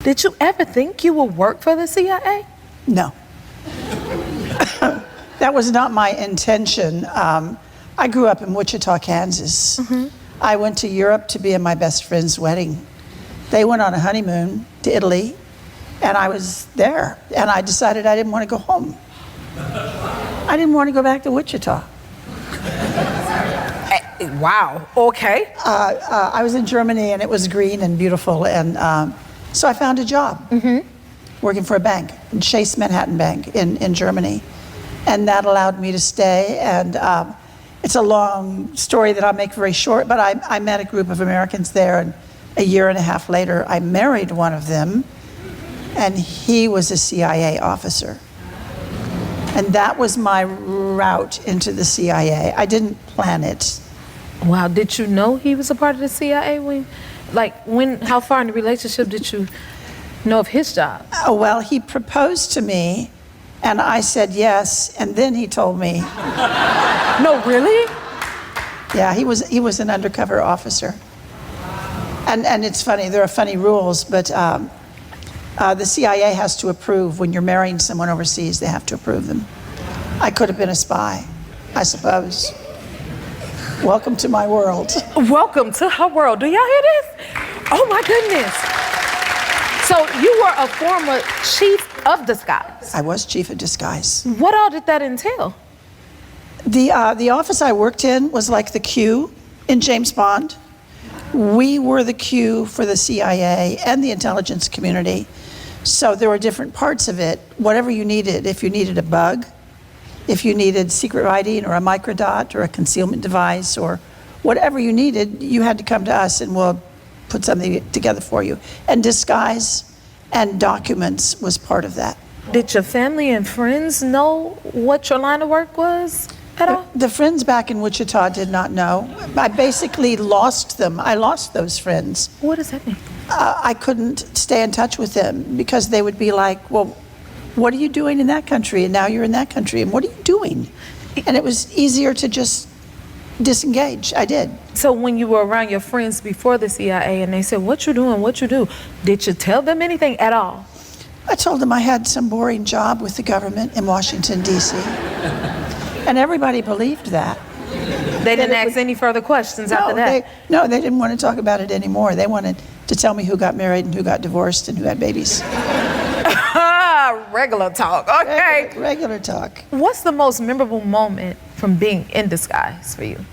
Did you ever think you would work for the CIA? No. That was not my intention. I grew up in Wichita, Kansas. I went to Europe to be at my best friend's wedding. They went on a honeymoon to Italy, and I was there. And I decided I didn't want to go home. I didn't want to go back to Wichita. Wow, okay. I was in Germany, and it was green and beautiful, and so I found a job working for a bank, Chase Manhattan Bank in Germany. And that allowed me to stay, and it's a long story that I'll make very short, but I met a group of Americans there, and a year and a half later, I married one of them, and he was a CIA officer. And that was my route into the CIA. I didn't plan it. Wow, did you know he was a part of the CIA? How far in the relationship did you know of his job? Oh, well, he proposed to me, and I said yes, and then he told me. No, really? Yeah, he was an undercover officer. And it's funny, there are funny rules, but the CIA has to approve when you're marrying someone overseas, they have to approve them. I could have been a spy, I suppose. Welcome to my world. Welcome to her world. Do y'all hear this? Oh my goodness. So you were a former chief of disguise. I was chief of disguise. What all did that entail? The office I worked in was like the Q in James Bond. We were the Q for the CIA and the intelligence community. So there were different parts of it. Whatever you needed, if you needed a bug, if you needed secret writing or a microdot or a concealment device or whatever you needed, you had to come to us and we'll put something together for you. And disguise and documents was part of that. Did your family and friends know what your line of work was at all? The friends back in Wichita did not know. I basically lost them. I lost those friends. What does that mean? I couldn't stay in touch with them because they would be like, well, what are you doing in that country? And now you're in that country. And what are you doing? And it was easier to just disengage. I did. So when you were around your friends before the CIA and they said, what you doing, what you do, did you tell them anything at all? I told them I had some boring job with the government in Washington, D.C. And everybody believed that. They didn't ask any further questions after that? They didn't want to talk about it anymore. They wanted to tell me who got married and who got divorced and who had babies. Regular talk, okay. Regular talk. What's the most memorable moment from being in disguise for you?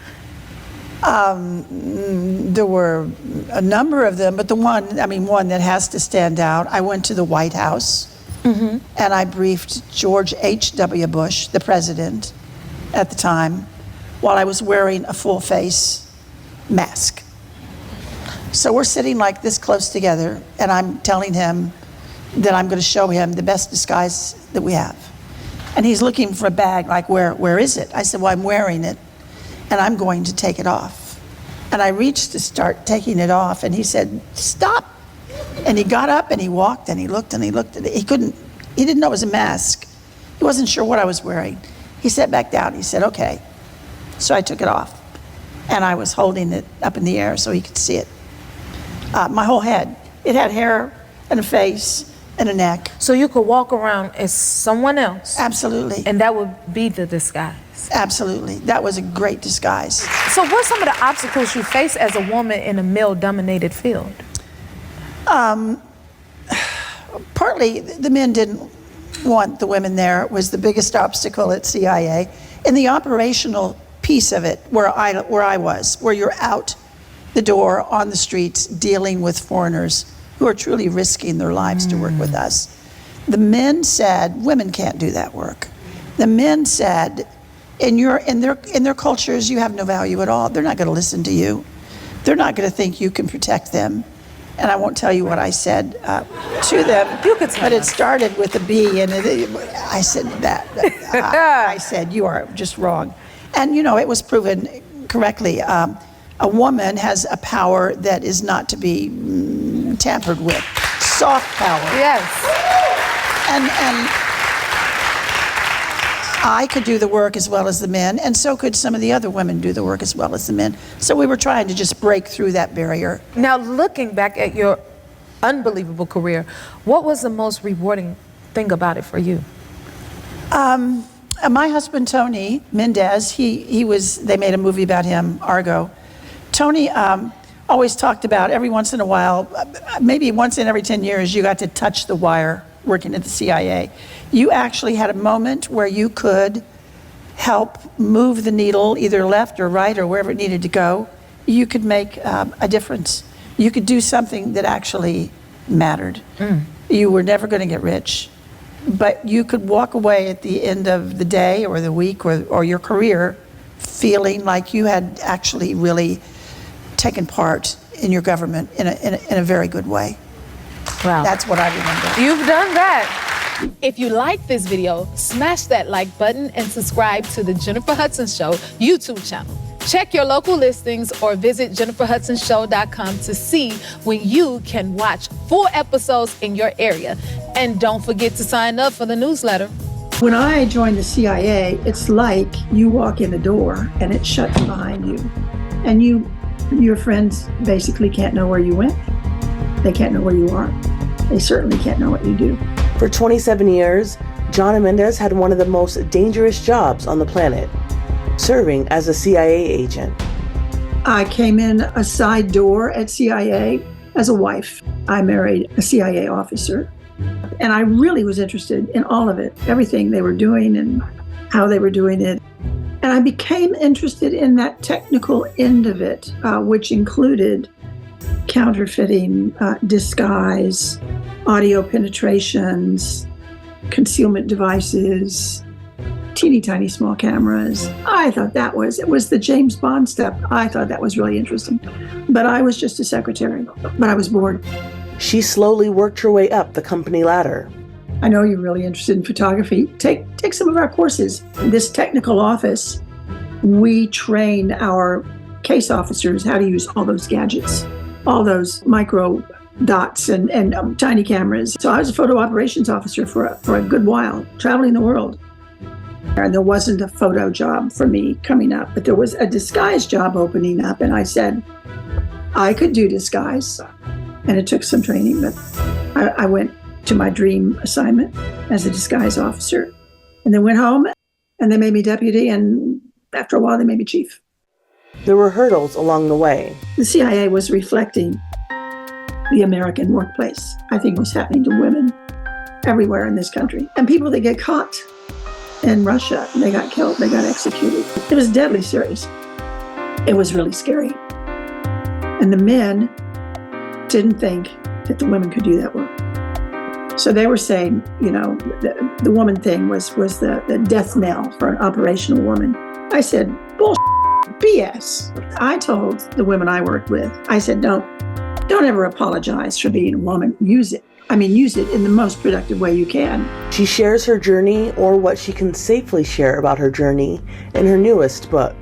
There were a number of them, but one that has to stand out. I went to the White House and I briefed George H.W. Bush, the president at the time, while I was wearing a full face mask. So we're sitting like this close together, and I'm telling him that I'm going to show him the best disguise that we have. And he's looking for a bag, like, where is it? I said, well, I'm wearing it, and I'm going to take it off. And I reached to start taking it off, and he said, stop. And he got up, and he walked, and he looked, and he looked at it. He didn't know it was a mask. He wasn't sure what I was wearing. He sat back down, he said, okay. So I took it off, and I was holding it up in the air so he could see it. My whole head. It had hair and a face and a neck. So you could walk around as someone else? Absolutely. And that would be the disguise? Absolutely. That was a great disguise. So what are some of the obstacles you face as a woman in a male-dominated field? Partly, the men didn't want the women there. It was the biggest obstacle at CIA. In the operational piece of it, where I was, where you're out the door on the streets dealing with foreigners who are truly risking their lives to work with us. The men said, women can't do that work. The men said, in their cultures, you have no value at all. They're not going to listen to you. They're not going to think you can protect them. And I won't tell you what I said to them, but it started with a B, and I said that. I said, you are just wrong. And it was proven correctly. A woman has a power that is not to be tampered with. Soft power. Yes. And I could do the work as well as the men, and so could some of the other women do the work as well as the men. So we were trying to just break through that barrier. Now, looking back at your unbelievable career. What was the most rewarding thing about it for you? My husband, Tony Mendez, they made a movie about him, Argo. Tony always talked about every once in a while, maybe once in every 10 years, you got to touch the wire working at the CIA. You actually had a moment where you could help move the needle either left or right or wherever it needed to go. You could make a difference. You could do something that actually mattered. You were never going to get rich, but you could walk away at the end of the day or the week or your career feeling like you had actually really taken part in your government in a very good way. Wow. That's what I remember. You've done that. If you like this video, smash that like button and subscribe to the Jennifer Hudson Show YouTube channel. Check your local listings or visit jenniferhudsonshow.com to see when you can watch full episodes in your area. And don't forget to sign up for the newsletter. When I joined the CIA, it's like you walk in the door and it shuts behind you. And your friends basically can't know where you went. They can't know where you are. They certainly can't know what you do. For 27 years, John Mendez had one of the most dangerous jobs on the planet, serving as a CIA agent. I came in a side door at CIA as a wife. I married a CIA officer, and I really was interested in all of it, everything they were doing and how they were doing it. And I became interested in that technical end of it, which included counterfeiting, disguise, audio penetrations, concealment devices, teeny tiny small cameras. I thought it was the James Bond stuff. I thought that was really interesting. But I was just a secretary, but I was bored. She slowly worked her way up the company ladder. I know you're really interested in photography. Take some of our courses. This technical office, we train our case officers how to use all those gadgets, all those micro dots and tiny cameras. So I was a photo operations officer for a good while, traveling the world. And there wasn't a photo job for me coming up, but there was a disguise job opening up. And I said, I could do disguise. And it took some training, but I went to my dream assignment as a disguise officer. And then went home and they made me deputy. And after a while, they made me chief. There were hurdles along the way. The CIA was reflecting the American workplace. I think was happening to women everywhere in this country. And people that get caught in Russia, they got killed, they got executed. It was deadly serious. It was really scary. And the men didn't think that the women could do that work. So they were saying, the woman thing was the death knell for an operational woman. I said, bullshit, BS. I told the women I worked with, I said, don't ever apologize for being a woman. Use it in the most productive way you can. She shares her journey, or what she can safely share about her journey, in her newest book.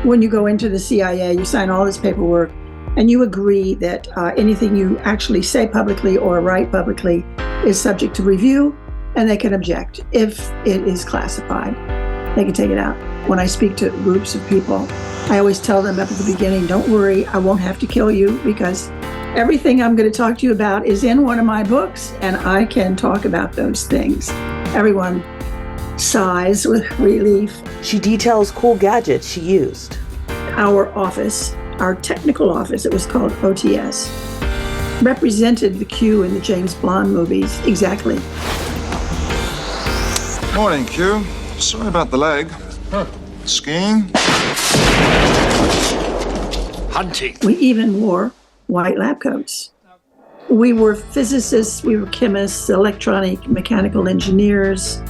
When you go into the CIA, you sign all this paperwork, and you agree that anything you actually say publicly or write publicly is subject to review, and they can object if it is classified. They can take it out. When I speak to groups of people, I always tell them up at the beginning, don't worry, I won't have to kill you, because everything I'm going to talk to you about is in one of my books, and I can talk about those things. Everyone sighs with relief. She details cool gadgets she used. Our office, our technical office, it was called OTS, represented the Q in the James Bond movies exactly. Morning, Q. Sorry about the leg. Skiing? Hunting. We even wore white lab coats. We were physicists, we were chemists, electronic, mechanical engineers.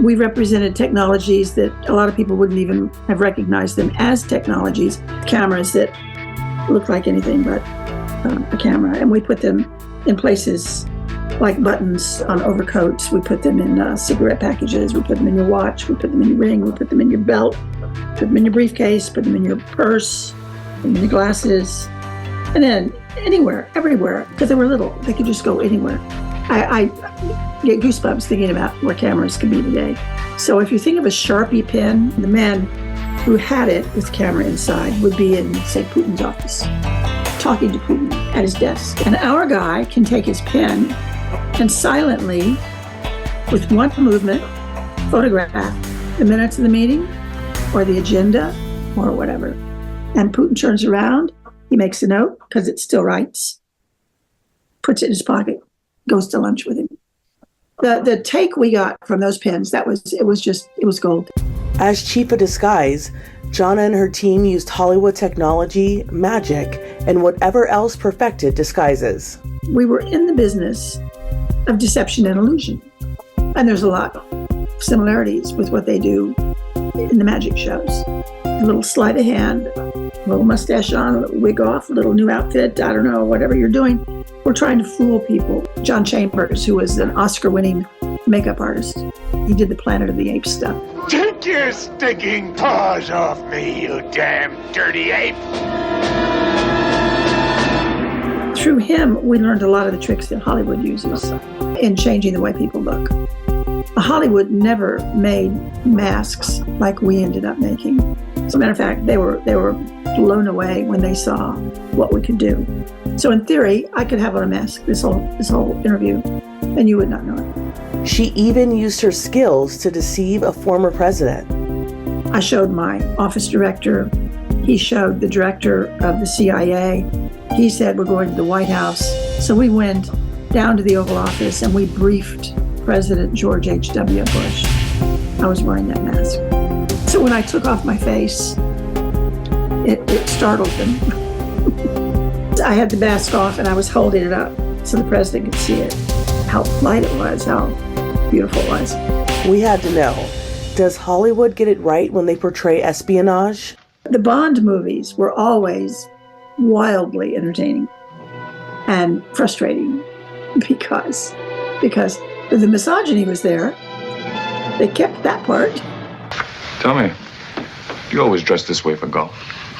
We represented technologies that a lot of people wouldn't even have recognized them as technologies. Cameras that looked like anything but a camera. And we put them in places like buttons on overcoats. We put them in cigarette packages. We put them in your watch. We put them in your ring. We put them in your belt. Put them in your briefcase. Put them in your purse. Put them in your glasses. And then anywhere, everywhere, because they were little. They could just go anywhere. I get goosebumps thinking about where cameras could be today. So if you think of a Sharpie pen, the man who had it with camera inside would be in, say, Putin's office, talking to Putin. at his desk. And our guy can take his pen and silently, with one movement, photograph the minutes of the meeting or the agenda or whatever. And Putin turns around, he makes a note because it still writes, puts it in his pocket, goes to lunch with him. The take we got from those pens, it was gold. As chief of disguise, Jonna and her team used Hollywood technology, magic, and whatever else perfected disguises. We were in the business of deception and illusion. And there's a lot of similarities with what they do in the magic shows. A little sleight of hand, a little mustache on, a little wig off, a little new outfit, I don't know, whatever you're doing. We're trying to fool people. John Chambers, who was an Oscar-winning makeup artist, he did the Planet of the Apes stuff. Take your stinking paws off me, you damn dirty ape! Through him, we learned a lot of the tricks that Hollywood uses in changing the way people look. Hollywood never made masks like we ended up making. As a matter of fact, they were blown away when they saw what we could do. So in theory, I could have on a mask this whole interview, and you would not know it. She even used her skills to deceive a former president. I showed my office director. He showed the director of the CIA. He said, we're going to the White House. So we went down to the Oval Office and we briefed President George H.W. Bush. I was wearing that mask. So when I took off my face, it startled them. I had the mask off and I was holding it up so the president could see it. How light it was, how beautiful it was. We had to know, does Hollywood get it right when they portray espionage? The Bond movies were always wildly entertaining and frustrating because the misogyny was there. They kept that part. Tell me, do you always dress this way for golf?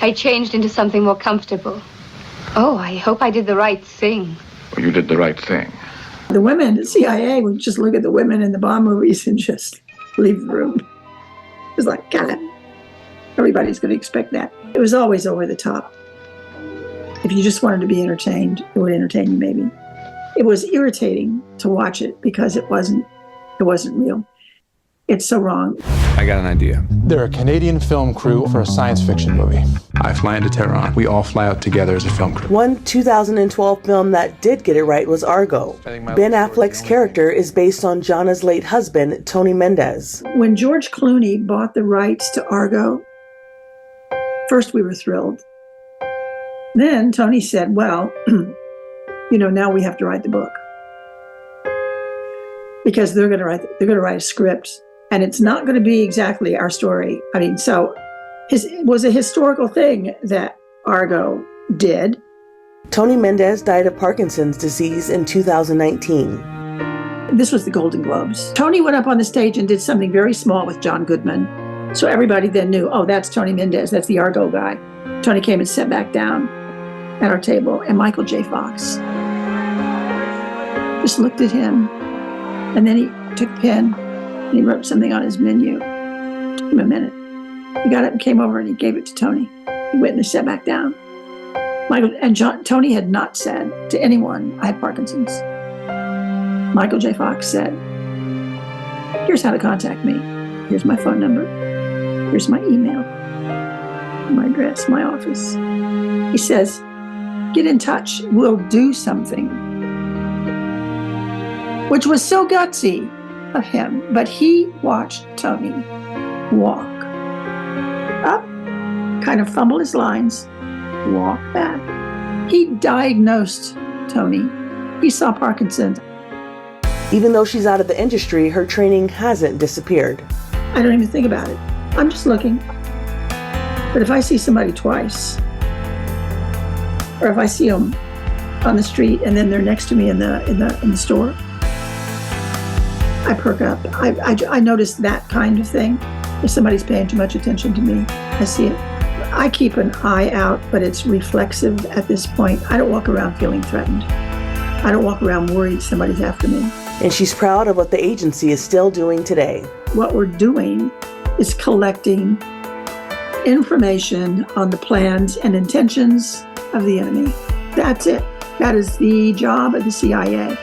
I changed into something more comfortable. Oh, I hope I did the right thing. Well, you did the right thing. The women at CIA would just look at the women in the Bond movies and just leave the room. It was like, God, everybody's going to expect that. It was always over the top. If you just wanted to be entertained, it would entertain you maybe. It was irritating to watch it because it wasn't real. It's so wrong. I got an idea. They're a Canadian film crew for a science fiction movie. I fly into Tehran. We all fly out together as a film crew. One 2012 film that did get it right was Argo. Ben Affleck's character is based on Jonna's late husband, Tony Mendez. When George Clooney bought the rights to Argo, first we were thrilled. Then Tony said, well, now we have to write the book. Because they're going to write a script, and it's not going to be exactly our story. I mean, so it was a historical thing that Argo did. Tony Mendez died of Parkinson's disease in 2019. This was the Golden Globes. Tony went up on the stage and did something very small with John Goodman. So everybody then knew, oh, that's Tony Mendez. That's the Argo guy. Tony came and sat back down at our table, and Michael J. Fox just looked at him. And then he took a pen and he wrote something on his menu. It took him a minute. He got up and came over and he gave it to Tony. He went and they sat back down. Tony had not said to anyone, I have Parkinson's. Michael J. Fox said, here's how to contact me. Here's my phone number. Here's my email, my address, my office. He says, get in touch. We'll do something. Which was so gutsy of him. But he watched Tony walk up, kind of fumble his lines, walk back. He diagnosed Tony. He saw Parkinson's. Even though she's out of the industry, her training hasn't disappeared. I don't even think about it. I'm just looking. But if I see somebody twice, or if I see them on the street and then they're next to me in the store, I perk up. I notice that kind of thing. If somebody's paying too much attention to me, I see it. I keep an eye out, but it's reflexive at this point. I don't walk around feeling threatened. I don't walk around worried somebody's after me. And she's proud of what the agency is still doing today. What we're doing is collecting information on the plans and intentions of the enemy. That's it. That is the job of the CIA.